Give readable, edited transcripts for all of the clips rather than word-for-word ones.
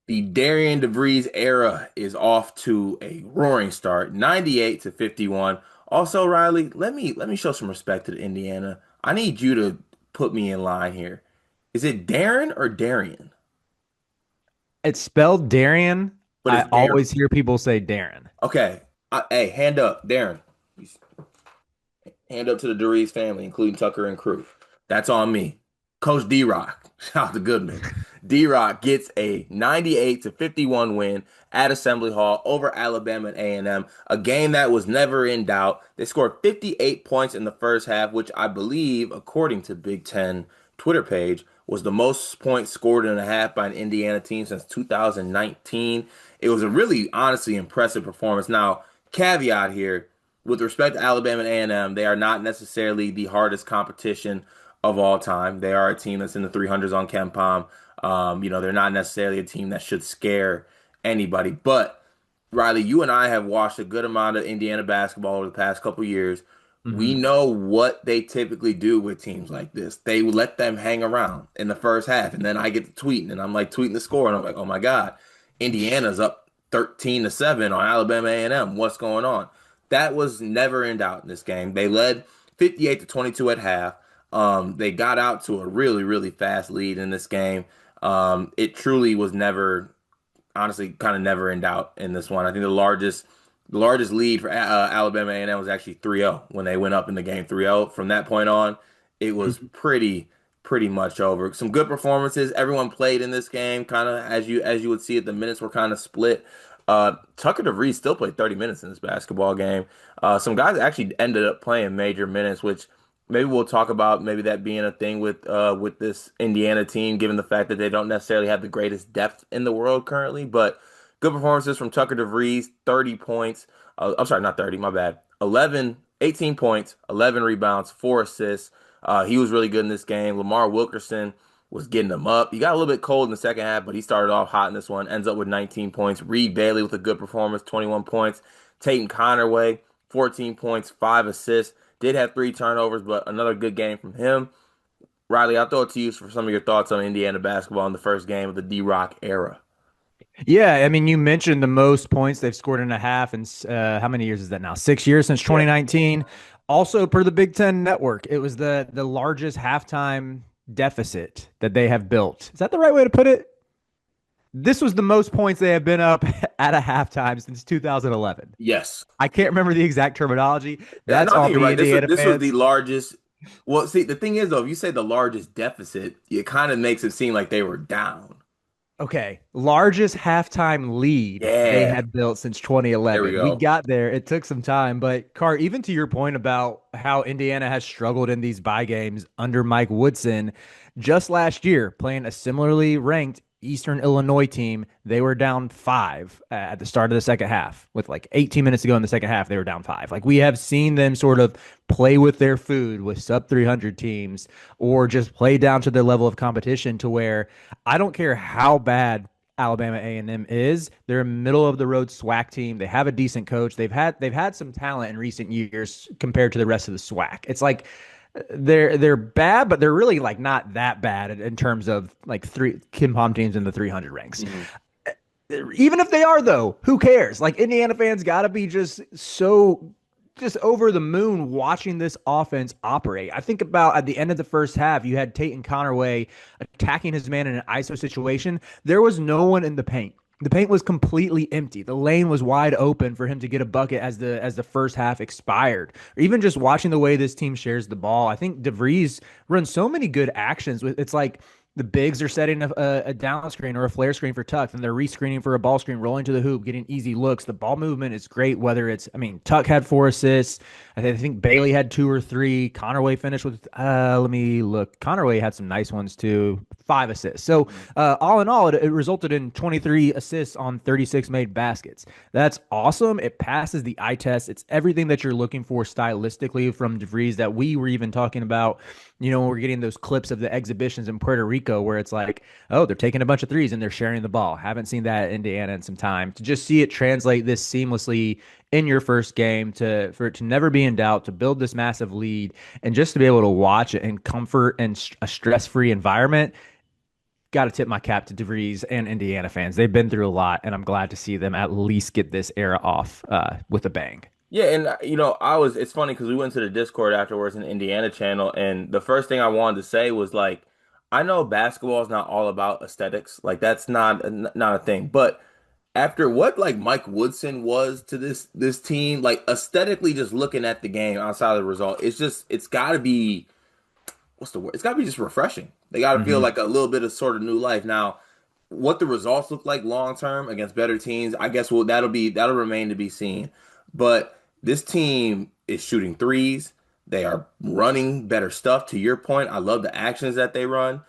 The Darian DeVries era is off to a roaring start, 98 to 51. Also, Riley, let me show some respect to the Indiana. I need you to put me in line here. Is it Darren or Darian? It's spelled Darian. But I it's Darren. always hear people say Darren. Okay. Hey, hand up, Darren. Hand up to the DeVries family, including Tucker and crew. That's on me. Coach D-Rock, shout out to Goodman. D-Rock gets a 98 to 51 win at Assembly Hall over Alabama and A&M, a game that was never in doubt. They scored 58 points in the first half, which I believe, according to Big Ten Twitter page, was the most points scored in a half by an Indiana team since 2019. It was a really, honestly impressive performance. Now, caveat here, with respect to Alabama and A&M, they are not necessarily the hardest competition of all time. They are a team that's in the 300s on KenPom. They're not necessarily a team that should scare anybody. But Riley, you and I have watched a good amount of Indiana basketball over the past couple years. We Mhm. know what they typically do with teams like this. They let them hang around in the first half, and then I get to tweeting, and I'm like tweeting the score, and I'm like, oh my God, Indiana's up 13 to 7 on Alabama A&M. What's going on? That was never in doubt in this game. They led 58 to 22 at half. They got out to a really, really fast lead in this game. It truly was never, honestly, kind of never in doubt in this one. I think the largest lead for Alabama A&M was actually 3-0 when they went up in the game 3-0. From that point on, it was pretty much over. Some good performances. Everyone played in this game, kind of as you would see it. The minutes were kind of split. Tucker DeVries still played 30 minutes in this basketball game. Some guys actually ended up playing major minutes, which maybe we'll talk about maybe that being a thing with this Indiana team, given the fact that they don't necessarily have the greatest depth in the world currently. But good performances from Tucker DeVries, 30 points. I'm sorry, not 30, my bad. 18 points, 11 rebounds, 4 assists. He was really good in this game. Lamar Wilkerson was getting them up. He got a little bit cold in the second half, but he started off hot in this one. Ends up with 19 points. Reed Bailey with a good performance, 21 points. Tatum Connerway, 14 points, 5 assists. Did have 3 turnovers, but another good game from him. Riley, I'll throw it to you for some of your thoughts on Indiana basketball in the first game of the D-Rock era. Yeah, I mean, you mentioned the most points they've scored in a half, and how many years is that now? 6 years since Yeah. 2019. Also, per the Big Ten Network, it was the largest halftime deficit that they have built. Is that the right way to put it? This was the most points they have been up at a halftime since 2011. Yes. I can't remember the exact terminology. No, That's I on think you're me, right. This was Indiana this was the fans. largest. Well, see, the thing is though, if you say the largest deficit, it kind of makes it seem like they were down. Okay, largest halftime lead they Yeah. had built since There we 2011. We go. got there. It took some time, but Carr, even to your point about how Indiana has struggled in these bye games under Mike Woodson, just last year playing a similarly ranked Eastern Illinois team, they were down five at the start of the second half. With like 18 minutes to go in the second half, they were down five. Like we have seen them sort of play with their food with sub 300 teams or just play down to their level of competition to where I don't care how bad Alabama A&M is. They're a middle of the road SWAC team. They have a decent coach. They've had some talent in recent years compared to the rest of the SWAC. It's like they're bad, but they're really like not that bad in terms of like three Kim Pom teams in the 300 ranks. Mhm. Even if they are though, who cares? Like Indiana fans got to be just over the moon watching this offense operate. I think about at the end of the first half, you had Tate and Connerway attacking his man in an ISO situation. There was no one in the paint. The paint was completely empty. The lane was wide open for him to get a bucket as the first half expired. Or even just watching the way this team shares the ball, I think DeVries runs so many good actions. It's like the bigs are setting a down screen or a flare screen for Tuck, and they're rescreening for a ball screen, rolling to the hoop, getting easy looks. The ball movement is great. Whether it's, I mean, Tuck had 4 assists. I think Bailey had 2 or 3. Connerway finished with, let me look. Connerway had some nice ones too. 5 assists. So all in all, it resulted in 23 assists on 36 made baskets. That's awesome. It passes the eye test. It's everything that you're looking for stylistically from DeVries that we were even talking about. When we're getting those clips of the exhibitions in Puerto Rico where it's like, oh, they're taking a bunch of threes and they're sharing the ball. Haven't seen that in Indiana in some time. To just see it translate this seamlessly in your first game, for it to never be in doubt, to build this massive lead, and just to be able to watch it in comfort and a stress-free environment. got to tip my cap to DeVries and Indiana fans. They've been through a lot, and I'm glad to see them at least get this era off with a bang. Yeah, and it's funny because we went to the Discord afterwards in the Indiana channel, and the first thing I wanted to say was like, I know basketball is not all about aesthetics, like that's not a thing, but after what like Mike Woodson was to this team, like aesthetically, just looking at the game outside of the result, it's got to be what's the word? It's got to be just refreshing. They got to feel Hmm. like a little bit of sort of new life. Now, what the results look like long term against better teams, I guess that'll remain to be seen. But this team is shooting threes. They are running better stuff. To your point, I love the actions that they run.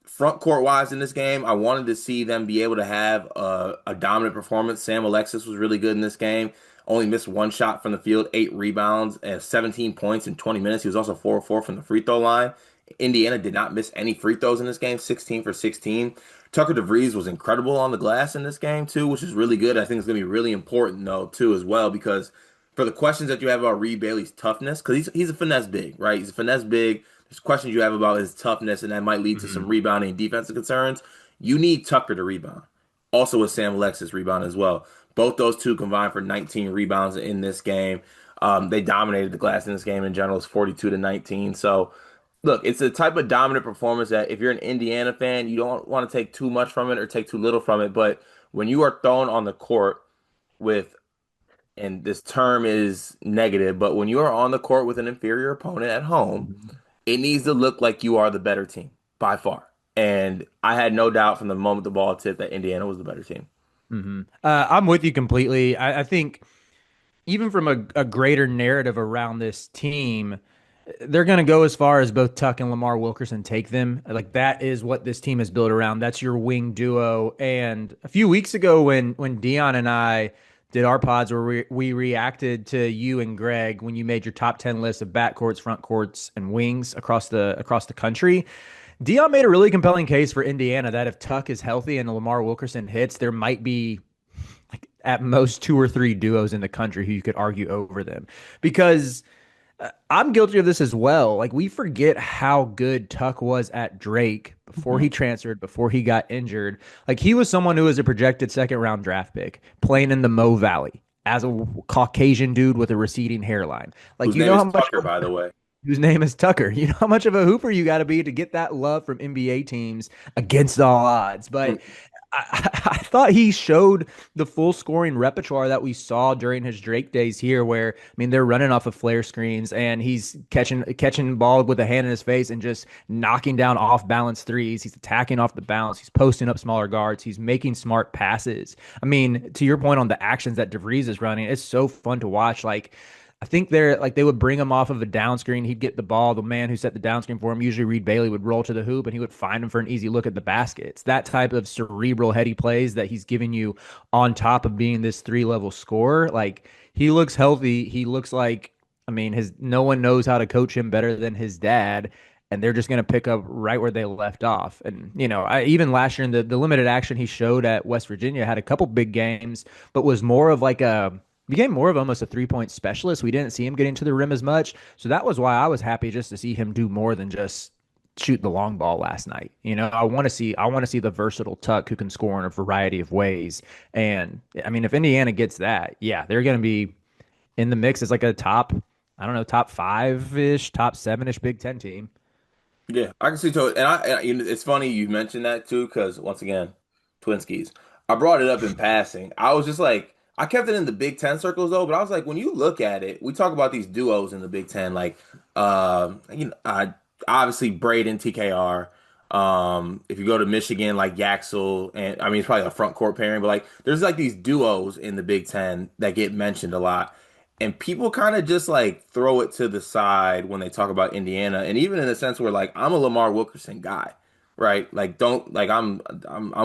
Front court wise in this game, I wanted to see them be able to have a dominant performance. Sam Alexis was really good in this game. Only missed one shot from the field, 8 rebounds, and 17 points in 20 minutes. He was also 4-4 from the free throw line. Indiana did not miss any free throws in this game, 16 for 16. Tucker DeVries was incredible on the glass in this game too, which is really good. I think it's going to be really important though too as well because for the questions that you have about Reed Bailey's toughness, because he's a finesse big, right? He's a finesse big. There's questions you have about his toughness, and that might lead to some Hmm. rebounding and defensive concerns. You need Tucker to rebound. Also with Sam Alexis rebound as well. Both those two combined for 19 rebounds in this game. They dominated the glass in this game in general. It's 42 to 19. So look, it's a type of dominant performance that if you're an Indiana fan, you don't want to take too much from it or take too little from it. But when you are thrown on the court with, and this term is negative, but when you are on the court with an inferior opponent at home, Hmm. it needs to look like you are the better team by far. And I had no doubt from the moment the ball tipped that Indiana was the better team. Hmm. I'm with you completely. I think even from a greater narrative around this team, they're going to go as far as both Tuck and Lamar Wilkerson take them. Like that is what this team is built around. That's your wing duo. And a few weeks ago, when Dion and I did our pods where we reacted to you and Greg when you made your top 10 list of backcourts, front courts, and wings across the country. Dion made a really compelling case for Indiana that if Tuck is healthy and Lamar Wilkerson hits, there might be like at most two or three duos in the country who you could argue over them because I'm guilty of this as well. Like we forget how good Tuck was at Drake before he Mhm. transferred, before he got injured. Like he was someone who was a projected second round draft pick playing in the Mo Valley as a Caucasian dude with a receding hairline. Like Whose you name know is how much Tucker, by the way. whose name is Tucker. You know how much of a hooper you got to be to get that love from NBA teams against all odds. But I thought he showed the full scoring repertoire that we saw during his Drake days here, where I mean they're running off of flare screens and he's catching the ball with a hand in his face and just knocking down off balance threes. He's attacking off the bounce. He's posting up smaller guards. He's making smart passes. I mean, to your point on the actions that DeVries is running, it's so fun to watch. Like I think they're like they would bring him off of a down screen. He'd get the ball. The man who set the down screen for him, usually Reed Bailey, would roll to the hoop and he would find him for an easy look at the basket. It's that type of cerebral, heady plays that he's giving you on top of being this three-level scorer. Like he looks healthy. He looks like I mean, his no one knows how to coach him better than his dad. And they're just going to pick up right where they left off. And, even last year in the limited action he showed at West Virginia, had a couple big games, but was more of like became more of almost a 3 point specialist. We didn't see him getting to the rim as much. So that was why I was happy just to see him do more than just shoot the long ball last night. I want to see the versatile Tuck who can score in a variety of ways. And I mean, if Indiana gets that, yeah, they're going to be in the mix as like a top, I don't know, top five ish, top seven ish Big Ten team. Yeah, I can see to it, and it's funny you mentioned that too, because once again, Twinskies. I brought it up in passing. I was just like, I kept it in the Big Ten circles though, but I was like, when you look at it, we talk about these duos in the Big Ten, like, I obviously Braden, TKR. If you go to Michigan, like Yaxel, and I mean, it's probably a front court pairing, but like, there's like these duos in the Big Ten that get mentioned a lot. And people kind of just like throw it to the side when they talk about Indiana, and even in the sense where like I'm a Lamar Wilkerson guy, right? Like don't like I'm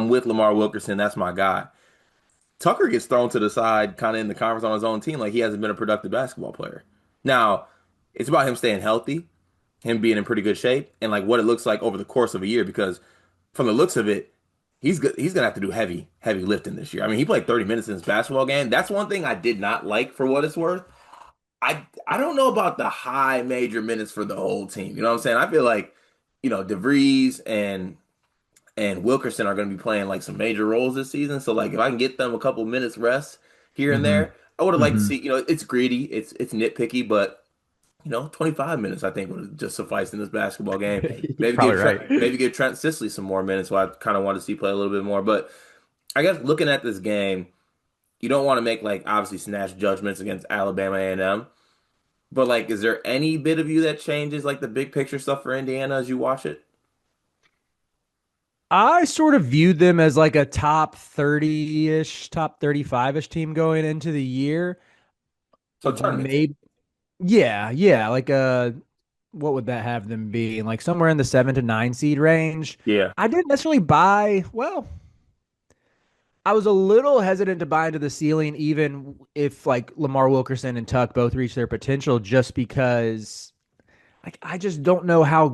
with Lamar Wilkerson, that's my guy. Tucker gets thrown to the side kind of in the conference on his own team, like he hasn't been a productive basketball player. Now, it's about him staying healthy, him being in pretty good shape, and like what it looks like over the course of a year. Because from the looks of it, he's gonna have to do heavy lifting this year. I mean, he played 30 minutes in his basketball game. That's one thing I did not like for what it's worth. I don't know about the high major minutes for the whole team. You know what I'm saying? I feel like, DeVries and and Wilkerson are going to be playing like some major roles this season. So like if I can get them a couple minutes rest here and Mm-hmm. there, I would have liked to Mm-hmm. see, it's greedy, it's nitpicky, but 25 minutes I think would have just sufficed in this basketball game. You're probably right. Maybe give Trent Sisley some more minutes, so I kind of want to see play a little bit more. But I guess looking at this game, you don't want to make like obviously snatch judgments against Alabama A&M, but like is there any bit of you that changes like the big picture stuff for Indiana as you watch it? I sort of viewed them as like a top 30-ish, top 35-ish team going into the year. So tournament team. Maybe, yeah, like what would that have them be? Like somewhere in the 7 to 9 seed range. Yeah. I didn't necessarily buy, well, I was a little hesitant to buy into the ceiling, even if like Lamar Wilkerson and Tuck both reach their potential, just because like I just don't know how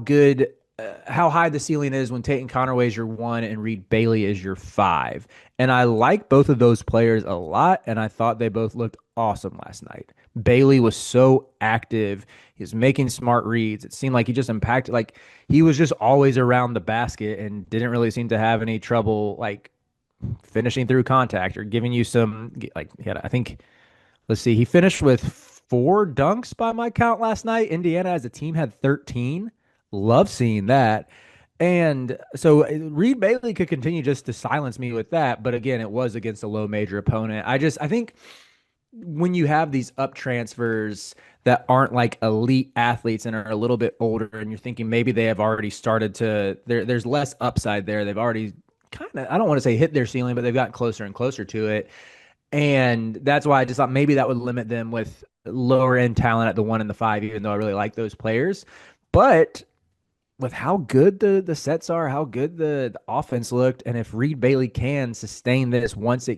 high the ceiling is when Tate and Conaway is your one and Reed Bailey is your five. And I like both of those players a lot, and I thought they both looked awesome last night. Bailey was so active. He was making smart reads. It seemed like he just impacted, like he was just always around the basket and didn't really seem to have any trouble like finishing through contact or giving you some like he had, I think, let's see, he finished with 4 dunks by my count last night. Indiana as a team had 13. Love seeing that. And so Reed Bailey could continue just to silence me with that, but again, it was against a low major opponent. I think when you have these up transfers that aren't like elite athletes and are a little bit older, and you're thinking maybe they have already started to there's less upside there. They've already kind of, I don't want to say hit their ceiling, but they've gotten closer and closer to it. And that's why I just thought maybe that would limit them with lower end talent at the 1 and the 5, even though I really like those players. But with how good the sets are, how good the offense looked, and if Reed Bailey can sustain this once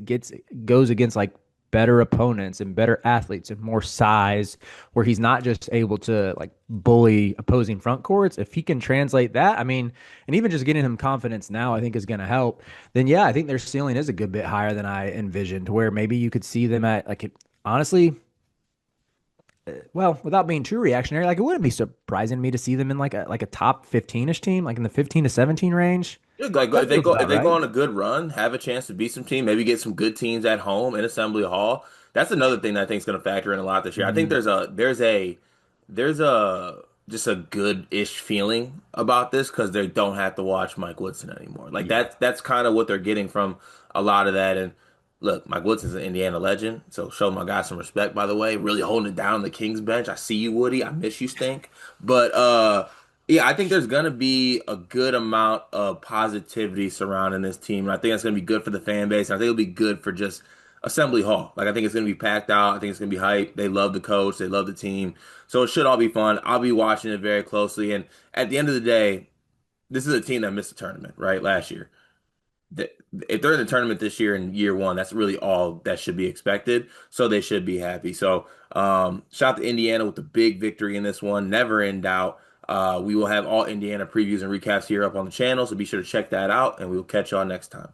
goes against like better opponents and better athletes and more size, where he's not just able to like bully opposing front courts, if he can translate that, I mean, and even just getting him confidence now, I think is going to help. Then yeah, I think their ceiling is a good bit higher than I envisioned, where maybe you could see them at like honestly, well, without being too reactionary, like it wouldn't be surprising to me to see them in like a top 15-ish team, like in the 15 to 17 range. Yeah, like That feels if about they go right. on a good run, have a chance to beat some team, maybe get some good teams at home in Assembly Hall. That's another thing that I think is going to factor in a lot this year. I think Hmm. there's a just a good-ish feeling about this because they don't have to watch Mike Woodson anymore. Like Yeah. that's kind of what they're getting from a lot of that. And look, Mike Woodson's an Indiana legend, so show my guy some respect. By the way, really holding it down on the Kings bench. I see you, Woody. I miss you, Stink. But yeah, I think there's gonna be a good amount of positivity surrounding this team, and I think that's gonna be good for the fan base. And I think it'll be good for just Assembly Hall. Like I think it's gonna be packed out. I think it's gonna be hype. They love the coach. They love the team. So it should all be fun. I'll be watching it very closely. And at the end of the day, this is a team that missed the tournament, right? Last year. The- If they're in the tournament this year in year one, that's really all that should be expected. So they should be happy. So shout out to Indiana with the big victory in this one. Never in doubt. We will have all Indiana previews and recaps here up on the channel. So be sure to check that out, and we will catch y'all next time.